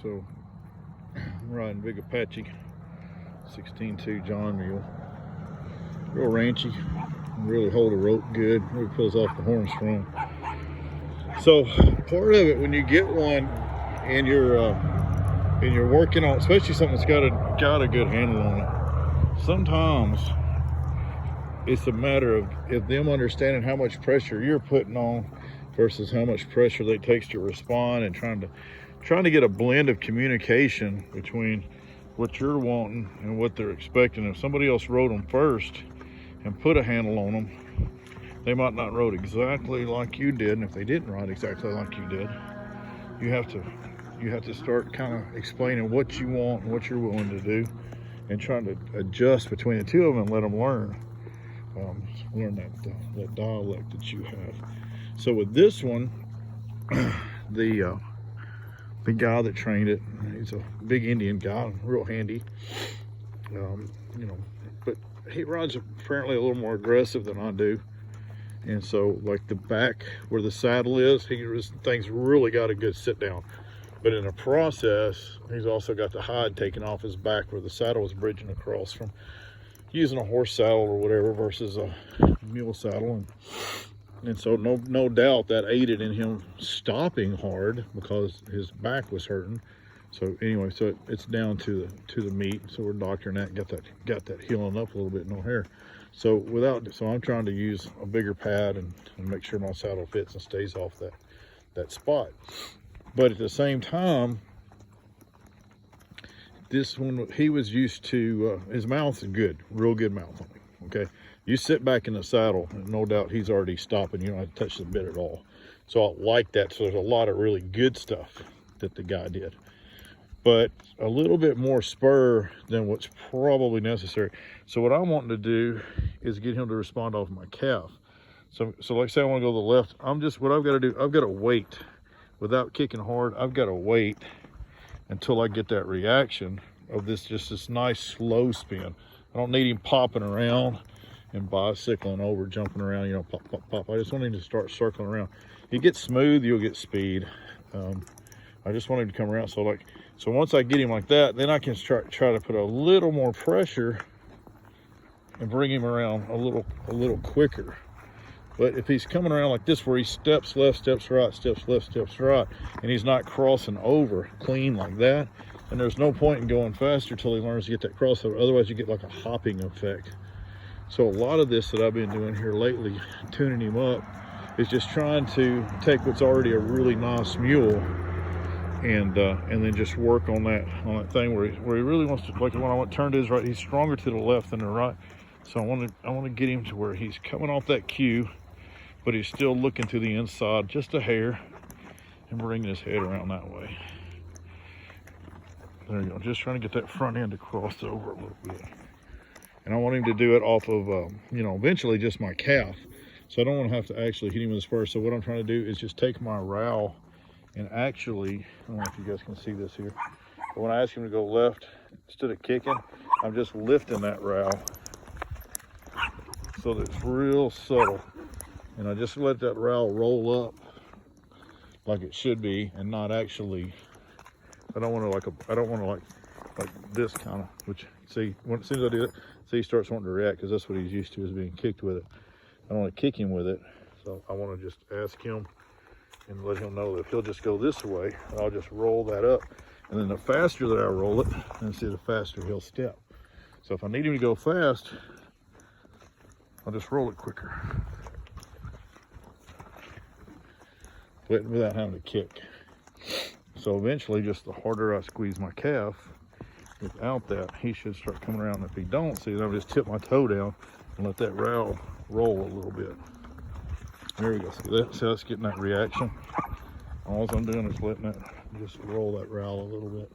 So I'm riding big Apache 16.2 John Mule. Real ranchy, really hold the rope good, really pulls off the horn strong. So part of it, when you get one and you're working on, especially something that's got a good handle on it, sometimes it's a matter of them understanding how much pressure you're putting on versus how much pressure it takes to respond, and trying to get a blend of communication between what you're wanting and what they're expecting. If somebody else rode them first and put a handle on them, they might not rode exactly like you did, and if they didn't ride exactly like you did, you have to start kind of explaining what you want and what you're willing to do, and trying to adjust between the two of them and let them learn that dialect that you have. So with this one, the guy that trained it, he's a big Indian guy, real handy, but he rides apparently a little more aggressive than I do. And so like the back where the saddle is, things really got a good sit down. But in the process, he's also got the hide taken off his back where the saddle was bridging across from using a horse saddle or whatever versus a mule saddle. And so no doubt that aided in him stopping hard because his back was hurting. So anyway, so it's down to the meat. So we're doctoring that, got that healing up a little bit, no hair. So I'm trying to use a bigger pad and make sure my saddle fits and stays off that spot. But at the same time, this one, he was used to, his mouth is good, real good mouth on him, okay? You sit back in the saddle, and no doubt he's already stopping. You don't have to touch the bit at all. So I like that. So there's a lot of really good stuff that the guy did, but a little bit more spur than what's probably necessary. So what I'm wanting to do is get him to respond off my calf. So like say I want to go to the left. What I've got to do, I've got to wait without kicking hard. I've got to wait until I get that reaction of this nice slow spin. I don't need him popping around and bicycling over, jumping around, pop, pop, pop. I just want him to start circling around. He gets smooth, you'll get speed. I just want him to come around. So once I get him like that, then I can try to put a little more pressure and bring him around a little quicker. But if he's coming around like this, where he steps left, steps right, steps left, steps right, and he's not crossing over clean like that, and there's no point in going faster till he learns to get that crossover. Otherwise you get like a hopping effect. So a lot of this that I've been doing here lately, tuning him up, is just trying to take what's already a really nice mule and then just work on that thing where he really wants to, like when I want to turn to his right, he's stronger to the left than the right. So I want to get him to where he's coming off that cue, but he's still looking to the inside just a hair and bringing his head around that way. There you go, just trying to get that front end to cross over a little bit. And I want him to do it off of, eventually just my calf. So I don't want to have to actually hit him with the spur. So what I'm trying to do is just take my rowel and actually, I don't know if you guys can see this here, but when I ask him to go left, instead of kicking, I'm just lifting that rowel so that it's real subtle. And I just let that rowel roll up like it should be, and not actually, I don't want to like this kind of, which, see, as soon as I do that, see, he starts wanting to react because that's what he's used to, is being kicked with it. I don't want to kick him with it, so I want to just ask him and let him know that if he'll just go this way, I'll just roll that up. And then the faster that I roll it, and see, the faster he'll step. So if I need him to go fast, I'll just roll it quicker, without having to kick. So eventually, just the harder I squeeze my calf, without that, he should start coming around. And if he don't, see, then I'll just tip my toe down and let that rowel roll a little bit. There we go. See that's getting that reaction. All I'm doing is letting it just roll that rowel a little bit.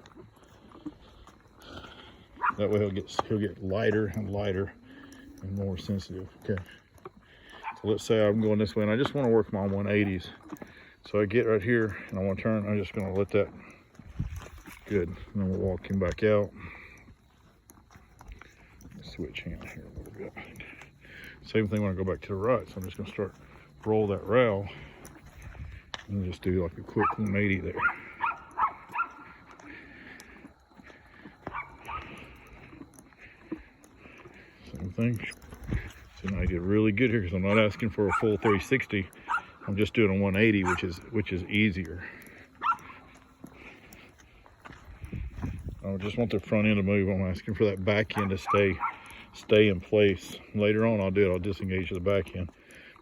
That way he'll get lighter and lighter and more sensitive. Okay. So let's say I'm going this way and I just want to work my 180s. So I get right here and I want to turn. I'm just going to let that. Good. And then we'll walk him back out. Switch hand here a little bit. Same thing when I go back to the right. So I'm just going to roll that rowel and just do like a quick 180 there. thing. So now I get really good here because I'm not asking for a full 360. I'm just doing a 180, which is easier. I just want the front end to move. I'm asking for that back end to stay in place. Later on, I'll disengage the back end.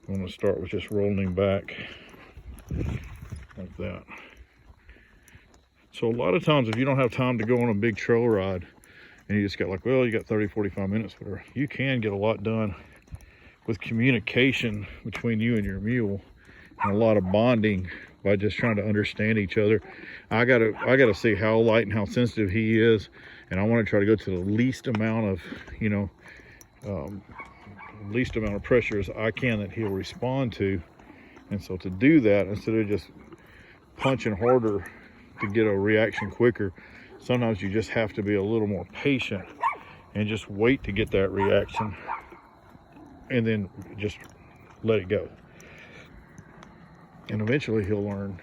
I'm going to start with just rolling him back like that. So a lot of times, if you don't have time to go on a big trail ride, and you just got like, well, you got 30, 45 minutes, whatever, you can get a lot done with communication between you and your mule, and a lot of bonding by just trying to understand each other. I gotta see how light and how sensitive he is, and I want to try to go to the least amount of, least amount of pressure as I can that he'll respond to. And so to do that, instead of just punching harder to get a reaction quicker, sometimes you just have to be a little more patient and just wait to get that reaction, and then just let it go. And eventually he'll learn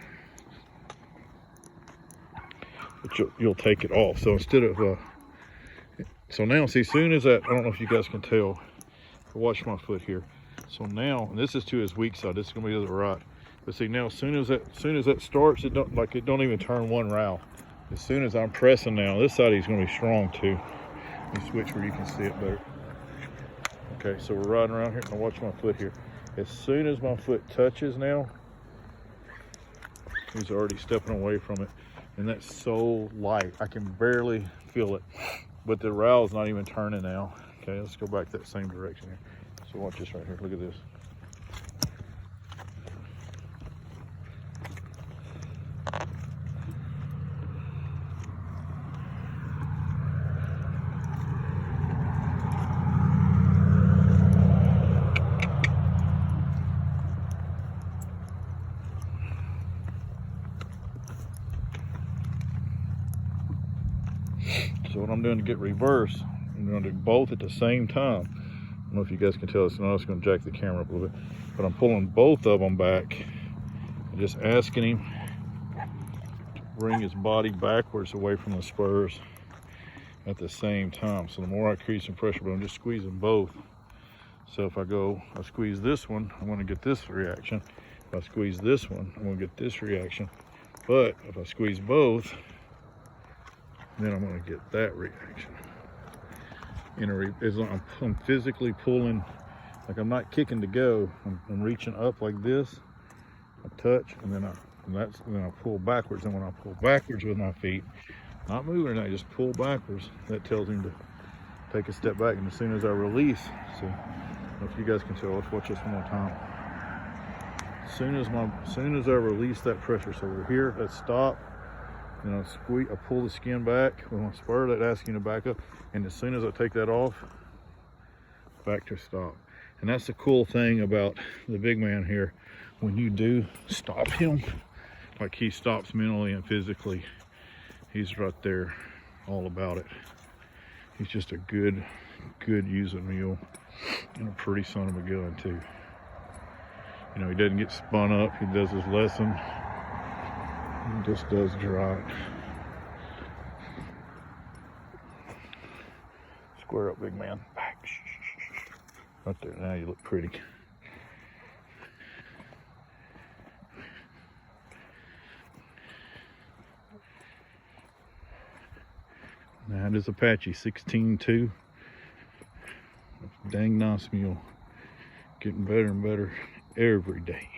that you'll take it off. So instead of, so now, see, soon as that, I don't know if you guys can tell, watch my foot here. So now, and this is to his weak side, this is gonna be to the right. But see, now as soon as that starts, it don't even turn one row. As soon as I'm pressing now, this side he's gonna be strong too. Let me switch where you can see it better. Okay, so we're riding around here, and watch my foot here. As soon as my foot touches now, he's already stepping away from it. And that's so light, I can barely feel it. But the row's not even turning now. Okay, let's go back that same direction here. So watch this right here, look at this. So what I'm doing to get reverse, I'm going to do both at the same time. I don't know if you guys can tell this, and I'm just going to jack the camera up a little bit, but I'm pulling both of them back and just asking him to bring his body backwards away from the spurs at the same time. So the more I increase in pressure, but I'm just squeezing both. So if I squeeze this one, I'm going to get this reaction. If I squeeze this one, I'm going to get this reaction. But if I squeeze both, then I'm going to get that reaction. As I'm physically pulling, like I'm not kicking to go. I'm reaching up like this. I touch, and then I pull backwards. And when I pull backwards with my feet, not moving, I just pull backwards. That tells him to take a step back. And as soon as I release, so if you guys can tell, let's watch this one more time. As soon as I release that pressure, so we're here, let's stop. And I pull the skin back with my spur, that asking to back up. And as soon as I take that off, back to stop. And that's the cool thing about the big man here. When you do stop him, like he stops mentally and physically, he's right there all about it. He's just a good using mule, and a pretty son of a gun too. He doesn't get spun up. He does his lesson. He just does it right. Square up, big man. Back. Right there. Now you look pretty. That is Apache 16.2. Dang nice mule. Getting better and better every day.